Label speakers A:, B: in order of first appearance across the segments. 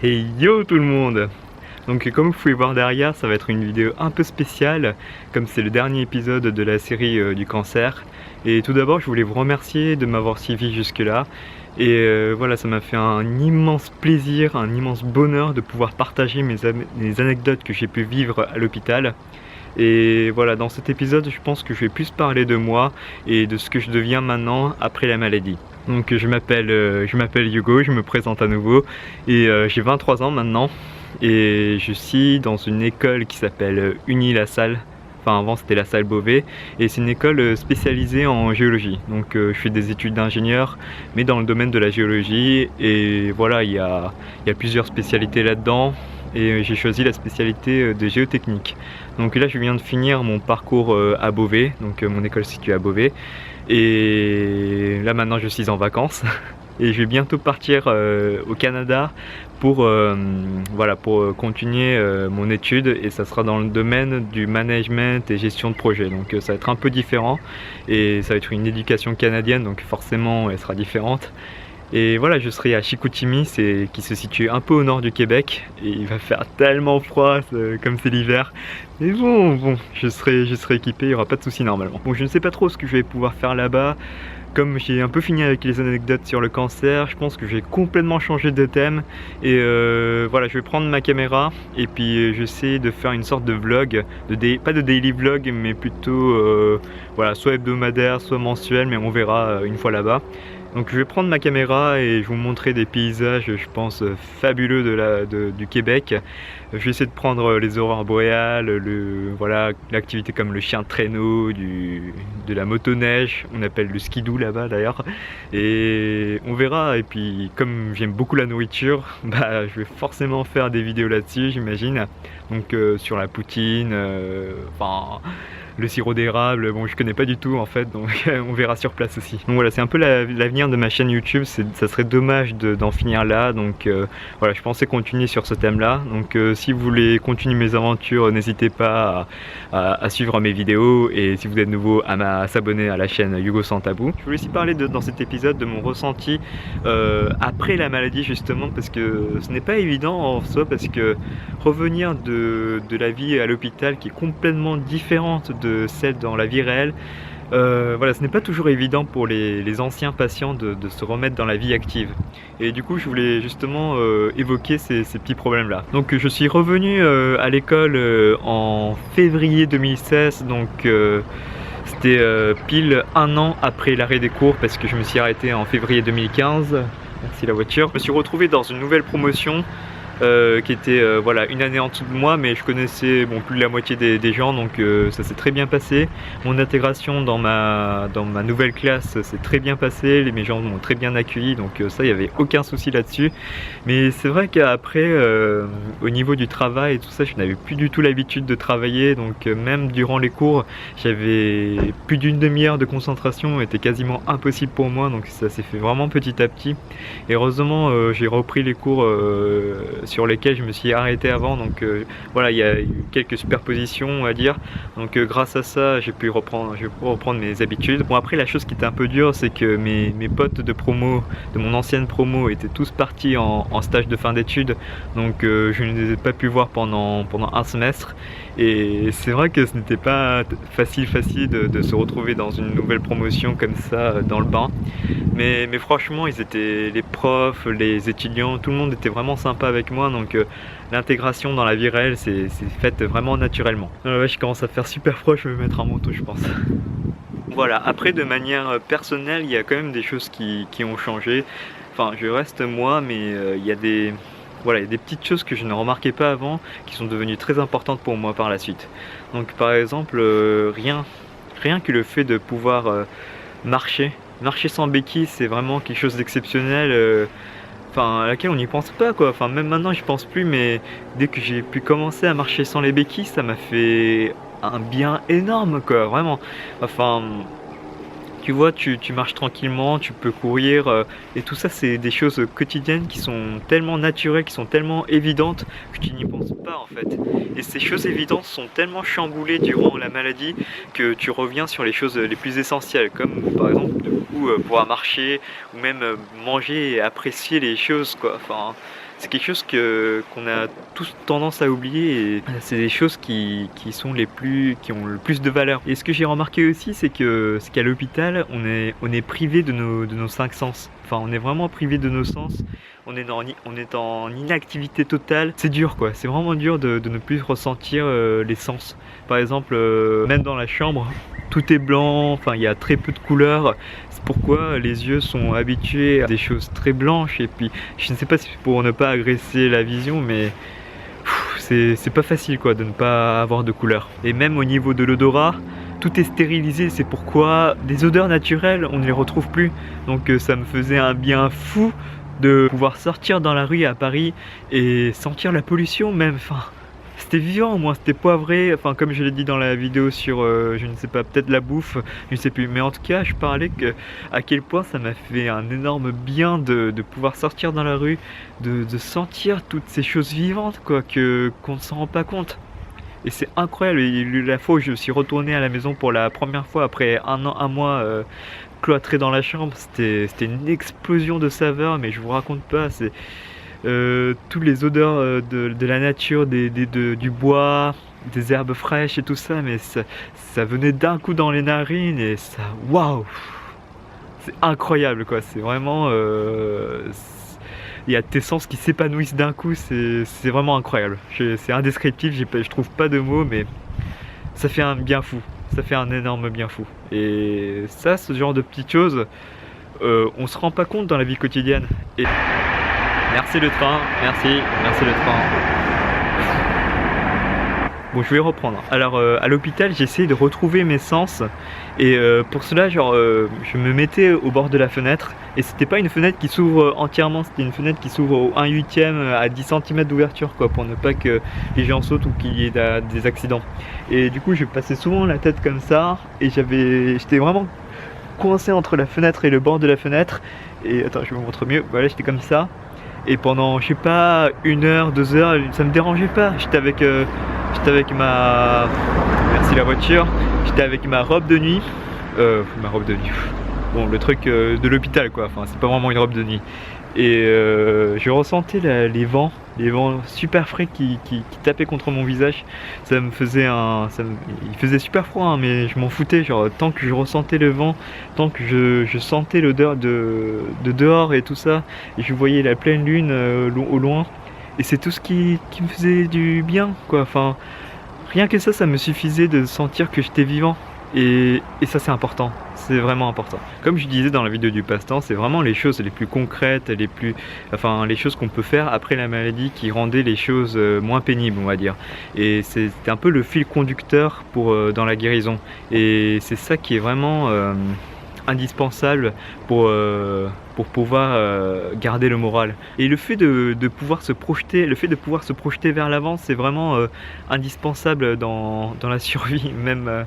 A: Hey yo tout le monde! Donc comme vous pouvez voir derrière, ça va être une vidéo un peu spéciale, comme c'est le dernier épisode de la série du cancer. Et tout d'abord, je voulais vous remercier de m'avoir suivi jusque-là. Et voilà, ça m'a fait un immense plaisir, un immense bonheur de pouvoir partager mes anecdotes que j'ai pu vivre à l'hôpital. Et voilà, dans cet épisode, je pense que je vais plus parler de moi et de ce que je deviens maintenant après la maladie. Donc je m'appelle Hugo, je me présente à nouveau et j'ai 23 ans maintenant et je suis dans une école qui s'appelle Uni-La Salle. Enfin avant c'était la Salle Beauvais et c'est une école spécialisée en géologie. Donc je fais des études d'ingénieur mais dans le domaine de la géologie et voilà il y a plusieurs spécialités là-dedans et j'ai choisi la spécialité de géotechnique. Donc là je viens de finir mon parcours à Beauvais, donc mon école est située à Beauvais et là maintenant je suis en vacances et je vais bientôt partir au Canada pour, voilà, pour continuer mon étude et ça sera dans le domaine du management et gestion de projet. Donc ça va être un peu différent et ça va être une éducation canadienne donc forcément elle sera différente. Et voilà, je serai à Chicoutimi, qui se situe un peu au nord du Québec. Et il va faire tellement froid, comme c'est l'hiver. Mais bon, je serai équipé, il n'y aura pas de soucis normalement. Bon, je ne sais pas trop ce que je vais pouvoir faire là-bas. Comme j'ai un peu fini avec les anecdotes sur le cancer, je pense que je vais complètement changer de thème. Et voilà, je vais prendre ma caméra et puis j'essaie de faire une sorte de vlog, pas de daily vlog, mais plutôt voilà, soit hebdomadaire, soit mensuel, mais on verra une fois là-bas. Donc je vais prendre ma caméra et je vais vous montrer des paysages, je pense, fabuleux du Québec. Je vais essayer de prendre les aurores boréales, voilà, l'activité comme le chien de traîneau, de la motoneige, on appelle le skidoo là-bas d'ailleurs. Et on verra, et puis comme j'aime beaucoup la nourriture, bah, je vais forcément faire des vidéos là-dessus j'imagine. Donc sur la poutine, enfin... le sirop d'érable, bon je connais pas du tout en fait, donc on verra sur place aussi. Donc voilà, c'est un peu l'avenir de ma chaîne YouTube, ça serait dommage d'en finir là, donc voilà, je pensais continuer sur ce thème là. Donc si vous voulez continuer mes aventures, n'hésitez pas à suivre mes vidéos, et si vous êtes nouveau, à s'abonner à la chaîne Hugo Sans Tabou. Je voulais aussi parler dans cet épisode de mon ressenti après la maladie justement, parce que ce n'est pas évident en soi, parce que revenir de la vie à l'hôpital qui est complètement différente de celle dans la vie réelle, voilà, ce n'est pas toujours évident pour les anciens patients de se remettre dans la vie active. Et du coup, je voulais justement évoquer ces petits problèmes-là. Donc, je suis revenu à l'école en février 2016, donc c'était pile un an après l'arrêt des cours, parce que je me suis arrêté en février 2015. Merci la voiture. Je me suis retrouvé dans une nouvelle promotion qui était voilà, une année en dessous de moi, mais je connaissais plus de la moitié des gens, donc ça s'est très bien passé. Mon intégration dans ma nouvelle classe s'est très bien passée, mes gens m'ont très bien accueilli, donc ça, il n'y avait aucun souci là-dessus. Mais c'est vrai qu'après, au niveau du travail et tout ça, je n'avais plus du tout l'habitude de travailler, donc même durant les cours, j'avais plus d'une demi-heure de concentration, était quasiment impossible pour moi, donc ça s'est fait vraiment petit à petit. Et heureusement, j'ai repris les cours sur lesquels je me suis arrêté avant, donc voilà, il y a eu quelques superpositions on va dire, donc grâce à ça j'ai pu reprendre mes habitudes. Bon, après la chose qui était un peu dure, c'est que mes potes de promo, de mon ancienne promo, étaient tous partis en stage de fin d'études, donc je ne les ai pas pu voir pendant un semestre, et c'est vrai que ce n'était pas facile de se retrouver dans une nouvelle promotion comme ça dans le bain, mais franchement ils étaient, les profs, les étudiants, tout le monde était vraiment sympa avec moi, donc l'intégration dans la vie réelle c'est faite vraiment naturellement. Ouais, je commence à faire super froid, je vais me mettre un manteau je pense. Voilà, après de manière personnelle, il y a quand même des choses qui ont changé. Enfin, je reste moi, mais il y a des... Voilà, il y a des petites choses que je ne remarquais pas avant, qui sont devenues très importantes pour moi par la suite. Donc par exemple, rien que le fait de pouvoir marcher sans béquille, c'est vraiment quelque chose d'exceptionnel. Enfin, à laquelle on n'y pense pas quoi, enfin même maintenant j'y pense plus, mais dès que j'ai pu commencer à marcher sans les béquilles, ça m'a fait un bien énorme quoi, vraiment. Enfin, tu vois, tu marches tranquillement, tu peux courir, et tout ça c'est des choses quotidiennes qui sont tellement naturelles, qui sont tellement évidentes que tu n'y penses pas en fait. Et ces choses évidentes sont tellement chamboulées durant la maladie que tu reviens sur les choses les plus essentielles, comme par exemple du coup pouvoir marcher ou même manger et apprécier les choses quoi. Enfin, c'est quelque chose qu'on a tous tendance à oublier et c'est des choses qui ont le plus de valeur. Et ce que j'ai remarqué aussi, c'est qu'à l'hôpital, on est privé de nos cinq sens. Enfin, on est vraiment privé de nos sens. On est en inactivité totale. C'est dur quoi, c'est vraiment dur de ne plus ressentir les sens. Par exemple, même dans la chambre, tout est blanc, enfin il y a très peu de couleurs. C'est pourquoi les yeux sont habitués à des choses très blanches. Et puis, je ne sais pas si c'est pour ne pas agresser la vision, mais c'est pas facile quoi de ne pas avoir de couleurs. Et même au niveau de l'odorat, tout est stérilisé, c'est pourquoi les odeurs naturelles, on ne les retrouve plus. Donc ça me faisait un bien fou de pouvoir sortir dans la rue à Paris et sentir la pollution même. Enfin, c'était vivant au moins, c'était poivré. Enfin, comme je l'ai dit dans la vidéo sur, je ne sais pas, peut-être la bouffe, je ne sais plus. Mais en tout cas, je parlais à quel point ça m'a fait un énorme bien de pouvoir sortir dans la rue, de sentir toutes ces choses vivantes quoi, qu'on ne s'en rend pas compte. Et c'est incroyable. Et la fois où je suis retourné à la maison pour la première fois après un mois cloîtré dans la chambre, c'était une explosion de saveurs, mais je vous raconte pas. C'est toutes les odeurs de la nature, du bois, des herbes fraîches et tout ça, mais ça venait d'un coup dans les narines et ça, waouh, c'est incroyable quoi. C'est vraiment, il y a tes sens qui s'épanouissent d'un coup, c'est vraiment incroyable. C'est indescriptible, je trouve pas de mots, mais ça fait un bien fou. Ça fait un énorme bien fou. Et ça, ce genre de petites choses, on se rend pas compte dans la vie quotidienne. Et merci le train, merci le train. Bon, je vais reprendre. Alors, à l'hôpital, j'ai essayé de retrouver mes sens. Et pour cela, genre, je me mettais au bord de la fenêtre. Et c'était pas une fenêtre qui s'ouvre entièrement, c'était une fenêtre qui s'ouvre au 1/8 à 10 cm d'ouverture, quoi, pour ne pas que les gens sautent ou qu'il y ait des accidents. Et du coup, je passais souvent la tête comme ça. Et j'étais vraiment coincé entre la fenêtre et le bord de la fenêtre. Et attends, je vous montre mieux. Voilà, j'étais comme ça. Et pendant, je sais pas, 1 heure, 2 heures, ça me dérangeait pas. J'étais avec ma... Merci la voiture. J'étais avec ma robe de nuit. Ma robe de nuit. Bon, le truc de l'hôpital quoi. Enfin, c'est pas vraiment une robe de nuit. Et je ressentais les vents super frais qui tapaient contre mon visage. Ça me faisait il faisait super froid, hein, mais je m'en foutais. Genre, tant que je ressentais le vent, tant que je sentais l'odeur de dehors et tout ça, et je voyais la pleine lune au loin. Et c'est tout ce qui me faisait du bien, quoi. Enfin, rien que ça me suffisait de sentir que j'étais vivant. Et ça, c'est important. C'est vraiment important. Comme je disais dans la vidéo du passe-temps, c'est vraiment les choses les plus concrètes, les choses qu'on peut faire après la maladie qui rendaient les choses moins pénibles, on va dire. Et c'était un peu le fil conducteur dans la guérison. Et c'est ça qui est vraiment indispensable pour pouvoir garder le moral. Et le fait de pouvoir se projeter vers l'avant, c'est vraiment indispensable dans la survie, même.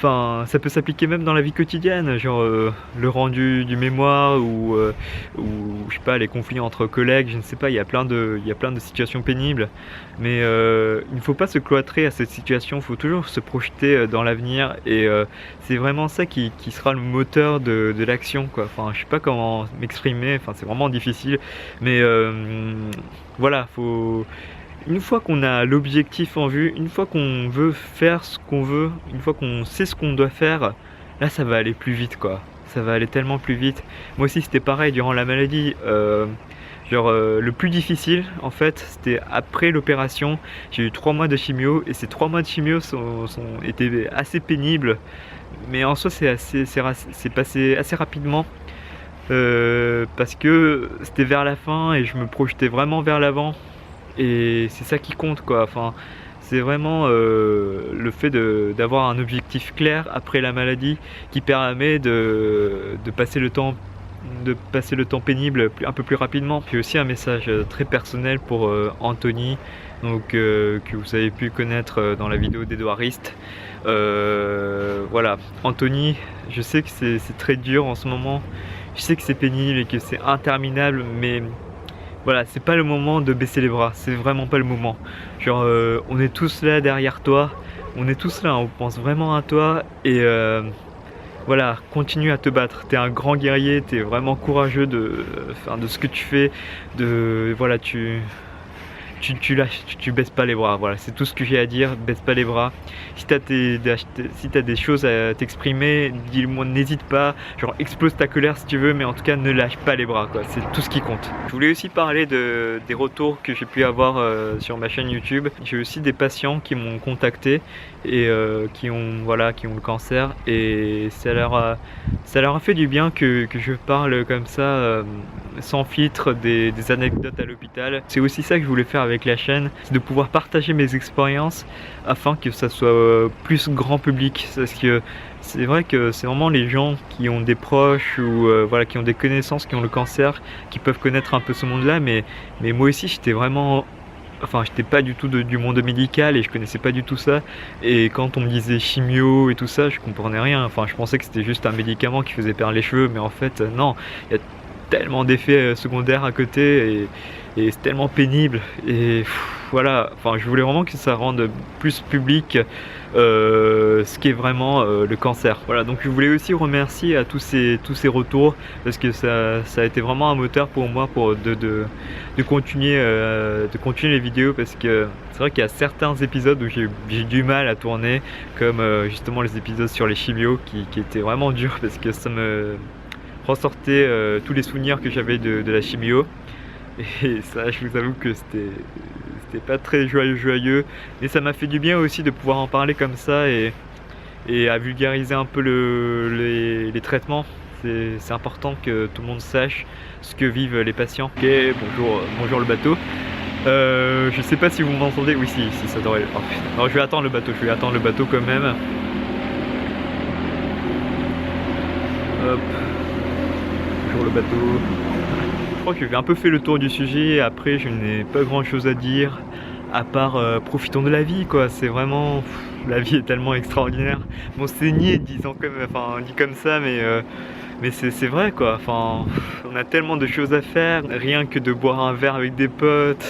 A: Enfin, ça peut s'appliquer même dans la vie quotidienne, genre le rendu du mémoire ou je sais pas, les conflits entre collègues, je ne sais pas, il y a plein de situations pénibles, mais il ne faut pas se cloîtrer à cette situation, il faut toujours se projeter dans l'avenir et c'est vraiment ça qui sera le moteur de l'action quoi. Enfin, je sais pas comment m'exprimer, enfin c'est vraiment difficile, mais voilà, une fois qu'on a l'objectif en vue, une fois qu'on veut faire ce qu'on veut, une fois qu'on sait ce qu'on doit faire, là ça va aller plus vite quoi. Ça va aller tellement plus vite. Moi aussi c'était pareil durant la maladie. Le plus difficile en fait c'était après l'opération. J'ai eu 3 mois de chimio et ces 3 mois de chimio étaient assez pénibles. Mais en soi c'est passé assez rapidement. Parce que c'était vers la fin et je me projetais vraiment vers l'avant. Et c'est ça qui compte quoi. Enfin, c'est vraiment le fait d'avoir un objectif clair après la maladie qui permet de passer le temps pénible un peu plus rapidement. Puis aussi un message très personnel pour Anthony, donc que vous avez pu connaître dans la vidéo d'Edouardiste. Voilà, Anthony, je sais que c'est très dur en ce moment, je sais que c'est pénible et que c'est interminable, mais voilà, c'est pas le moment de baisser les bras, c'est vraiment pas le moment. Genre, on est tous là derrière toi, on est tous là, on pense vraiment à toi et voilà, continue à te battre. T'es un grand guerrier, t'es vraiment courageux de ce que tu fais, voilà, tu baisses pas les bras, voilà, c'est tout ce que j'ai à dire, baisse pas les bras. Si t'as des choses à t'exprimer, dis-le-moi, n'hésite pas, genre explose ta colère si tu veux, mais en tout cas ne lâche pas les bras, quoi, c'est tout ce qui compte. Je voulais aussi parler des retours que j'ai pu avoir sur ma chaîne YouTube. J'ai aussi des patients qui m'ont contacté et qui ont le cancer, et ça leur a fait du bien que je parle comme ça, sans filtre, des anecdotes à l'hôpital. C'est aussi ça que je voulais faire avec la chaîne, c'est de pouvoir partager mes expériences afin que ça soit plus grand public, parce que c'est vrai que c'est vraiment les gens qui ont des proches ou voilà, qui ont des connaissances, qui ont le cancer, qui peuvent connaître un peu ce monde-là, mais moi aussi j'étais vraiment... Enfin, j'étais pas du tout du monde médical et je connaissais pas du tout ça. Et quand on me disait chimio et tout ça, je comprenais rien. Enfin, je pensais que c'était juste un médicament qui faisait perdre les cheveux, mais en fait, non. Il y a tellement d'effets secondaires à côté et c'est tellement pénible. Et voilà, enfin, je voulais vraiment que ça rende plus public ce qu'est vraiment le cancer. Voilà, donc je voulais aussi remercier à tous ces retours, parce que ça a été vraiment un moteur pour moi de continuer les vidéos, parce que c'est vrai qu'il y a certains épisodes où j'ai du mal à tourner, comme justement les épisodes sur les chimios qui étaient vraiment durs, parce que ça me ressortait tous les souvenirs que j'avais de la chimio. Et ça, je vous avoue que c'était pas très joyeux, mais ça m'a fait du bien aussi de pouvoir en parler comme ça et à vulgariser un peu les traitements. C'est important que tout le monde sache ce que vivent les patients. Ok, bonjour le bateau. Je sais pas si vous m'entendez. Oui, si ça devrait. Oh, alors, je vais attendre le bateau quand même. Hop. Bonjour le bateau. Je crois que j'ai un peu fait le tour du sujet. Après, je n'ai pas grand chose à dire à part profitons de la vie, quoi. C'est vraiment, la vie est tellement extraordinaire. Bon, c'est niais dit comme ça, mais c'est vrai, quoi. Enfin, on a tellement de choses à faire, rien que de boire un verre avec des potes.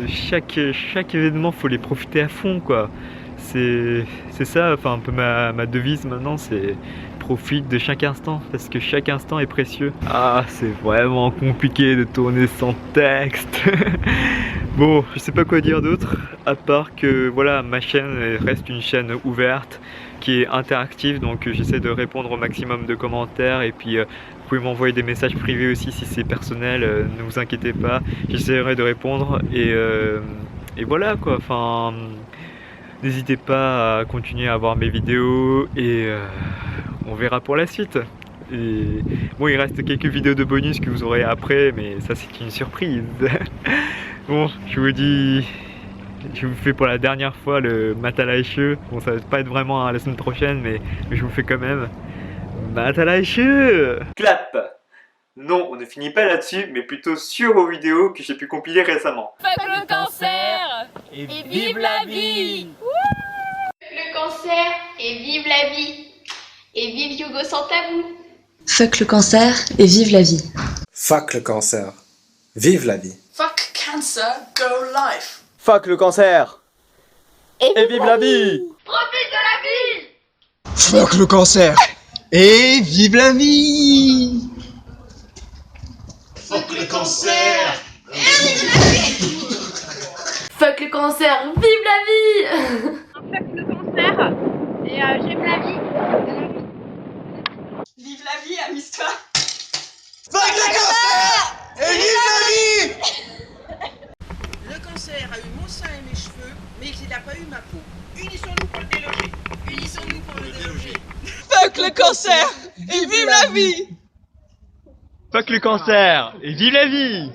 A: Chaque événement, faut les profiter à fond, quoi. C'est ça, enfin, un peu ma devise maintenant, c'est profite de chaque instant, parce que chaque instant est précieux. Ah, c'est vraiment compliqué de tourner sans texte. Bon, je sais pas quoi dire d'autre, à part que voilà, ma chaîne reste une chaîne ouverte, qui est interactive, donc j'essaie de répondre au maximum de commentaires, et puis vous pouvez m'envoyer des messages privés aussi si c'est personnel, ne vous inquiétez pas, j'essaierai de répondre, et voilà quoi, enfin... N'hésitez pas à continuer à voir mes vidéos et on verra pour la suite. Et bon, il reste quelques vidéos de bonus que vous aurez après, mais ça c'est une surprise. Bon, je vous fais pour la dernière fois le Matalaische. Bon, ça va pas être vraiment la semaine prochaine, mais je vous fais quand même. Matalaische. Clap. Non, on ne finit pas là-dessus, mais plutôt sur vos vidéos que j'ai pu compiler récemment.
B: Fuck le cancer et vive la vie.
C: Le cancer et vive la vie. Et vive Hugo sans tabou.
D: Fuck le cancer et vive la vie.
E: Fuck le cancer, vive la vie.
F: Fuck cancer, go life.
G: Fuck le cancer et vive la vie.
C: Profite de la vie.
H: Fuck le cancer et vive la vie.
I: Fuck le cancer et vive
C: la vie. Fuck le cancer, vive la vie.
J: Fuck le cancer et j'aime la vie.
F: Vive la vie, amuse-toi.
I: Fuck le cancer et vive la vie.
F: Le cancer a eu mon sein et mes cheveux, mais il n'a pas eu ma peau. Unissons-nous pour le déloger. Unissons-nous pour le déloger.
H: Fuck le cancer et vive la vie.
A: Fuck le cancer et vive la vie.